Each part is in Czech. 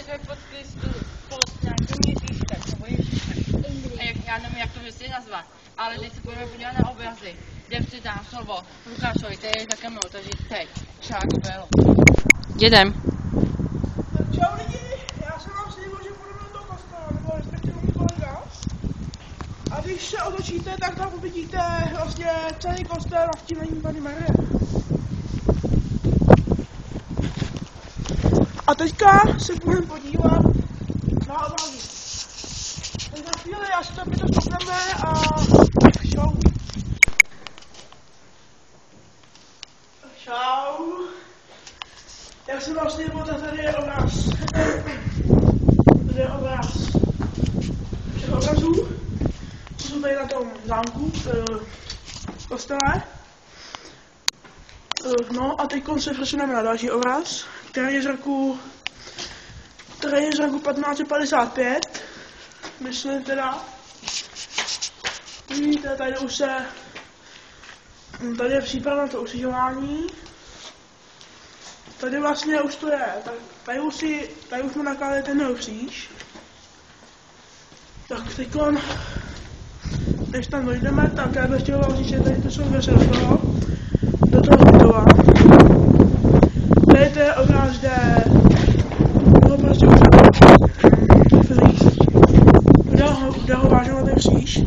jsme pod nějakým Ježíškem, nebo Ježíšem. Já nevím, jak to myslí nazvat, ale teď se budeme podívat na obrazy, kde přidám slovo Lukášovi, který je také mnou, takže teď, čák byl. Jedem. Čau lidi, já jsem vám slíbil, že půjdeme do toho kostela, nebo respektive můj kolega. A když se otočíte, tak tam uvidíte vlastně celý kostel Navštívení Panny Marie. A teďka se budeme podívat na obrazy. Tak za chvíli až to stopneme a čau. Čau. Jak jsem vám slíbil, tak tady je obraz. Tady je obraz všech obrazů. To jsou tady na tom zámku, kostele. No a teď se přesuneme na další obraz, který je z roku 1555. Myslím teda. Vidíte, tady je příprava na to ukřižování. Tady vlastně už to je, tady už jsme nakládali ten kříž. Tak teďkon, než tam dojdeme, tak já bych chtěl vám říct, že tady to jsou dveře do toho hřbitova. Tady to je obraz, kde ho vážou na ten kříž.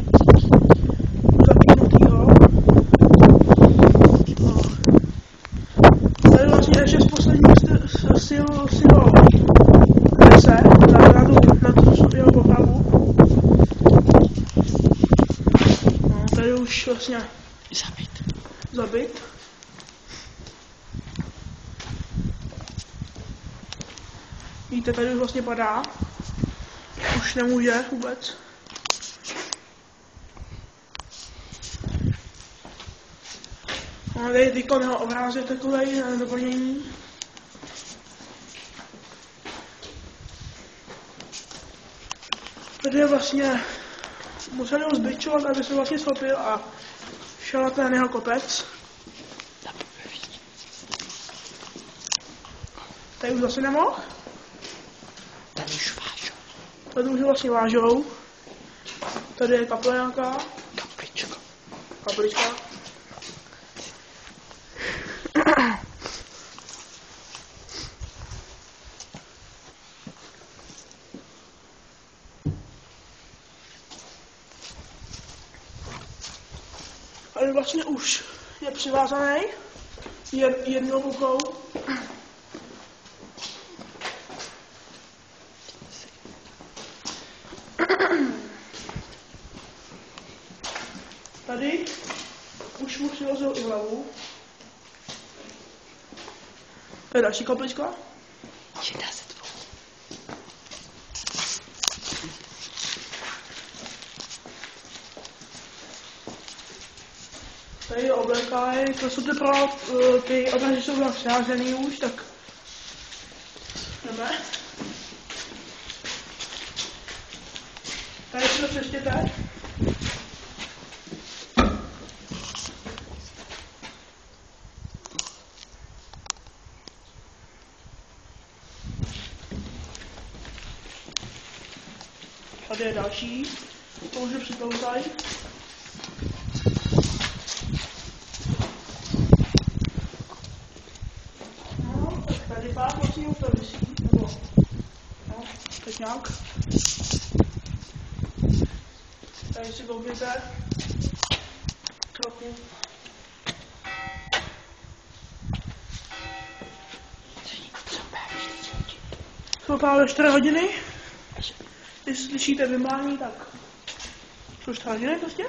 Tady vlastně ještě z posledních sil nese na tu jeho popravu. No, tady už vlastně zabit. Víte, tady už vlastně padá. Už nemůže vůbec. No, tady teďko jeho obrázek takovej na doplnění. Tady je vlastně, museli ho zbičovat, aby se vlastně schopil a šel na ten jeho kopec. Tady už zase nemohl. Tady už vážou. Tady už vlastně vážou. Tady je kaple nějaká. Kaplička. Ale vlastně už je přivázaný jednou rukou. Tady už mu přivazil i hlavu. To je další kaplička. Tady je oblékají, to jsou ty obrazy jsou tam přeházený už, tak jdeme. Tady si to přeštěte. Tady je další, to už je připloutaj. No, tak tady pár vlastně to visí, nebo, no, teď nějak. Tady si koupíte trochu. Jsou právě 4 hodiny. Když slyšíte vymlání, tak jsou 4 hodiny prostě.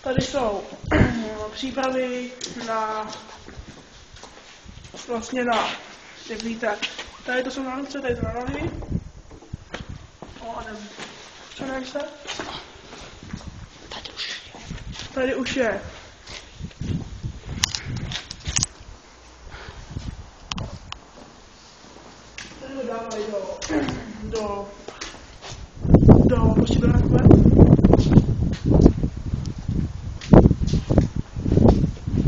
Tady jsou přípravy na, vlastně na, jak víte, tady to jsou na ruce, tady to na nohy. O, a nevím, přenem se. Tady už je. Tady ho dávají prostě do rakve.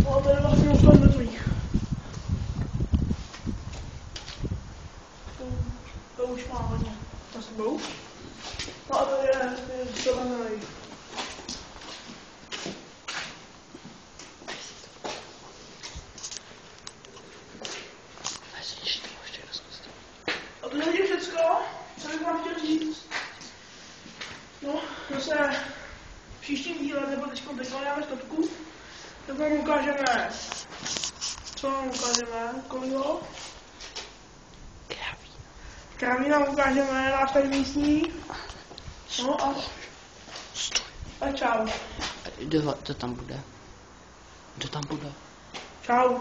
No, tady vlastně už to mrtvých. To už Bou. No a to je zelený. A to není všecko, co bych vám chtěl říct. No, zase v příštím díle, nebo teď vykladáme stopku, tak vám ukážeme, co vám ukážeme, kolego? Kraví nám ukážeme, náš tady místní. No a čau. Kdo tam bude? Kdo tam bude? Čau.